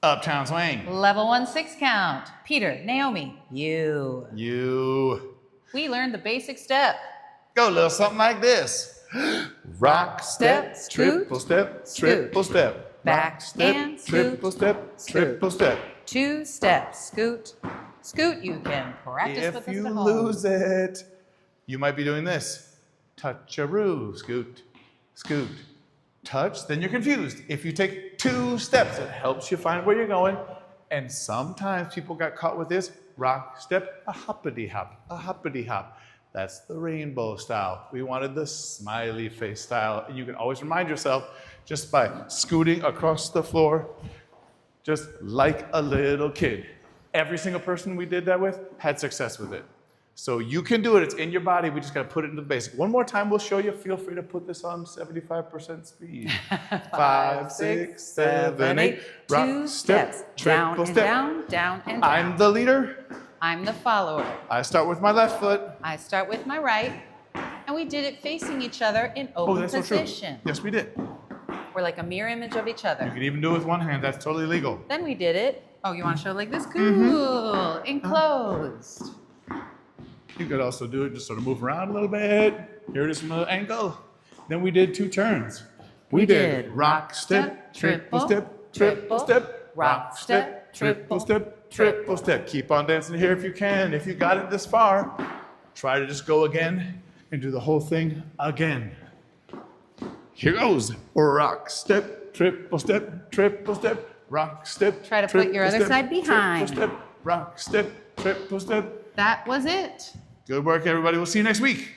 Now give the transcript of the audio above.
Uptown Swing. Level 1 6 count. Peter, Naomi, you. You. We learned the basic step. Go a little something like this. Rock, step, scoot, triple step, scoot. triple step. Back Rock, step, and scoot, triple step, scoot. triple step. 2 steps. Scoot, scoot. You can practice with If this you at home. lose it, you might be doing this. Touch-a-roo, scoot, scoot. Touch, then you're confused. If you take 2 steps, it helps you find where you're going. And sometimes people got caught with this. Rock, step, a hoppity hop, a hoppity hop. That's the rainbow style. We wanted the smiley face style. And you can always remind yourself just by scooting across the floor, just like a little kid. Every single person we did that with had success with it. So you can do it. It's in your body. We just got to put it into the basic. One more time, we'll show you. Feel free to put this on 75% speed. 5, 6, 7, 8. Rock, 2 step, steps. Down triple and step. down, down and down. I'm the leader. I'm the follower. I start with my left foot. I start with my right. And we did it facing each other in open That's so true. position. Yes, we did. We're like a mirror image of each other. You can even do it with one hand. That's totally legal. Then we did it. Oh, you want to show like this? Cool. Enclosed. You could also do it, just sort of move around a little bit. Here it is from another angle. Then we did 2 turns. We did rock, step, triple step, triple step, rock, step, triple step, triple step. Keep on dancing here if you can. If you got it this far, try to just go again and do the whole thing again. Here goes. Rock, step, triple step, rock, step. Try to put your other side behind. Triple step, rock, step, triple step. That was it. Good work, everybody. We'll see you next week.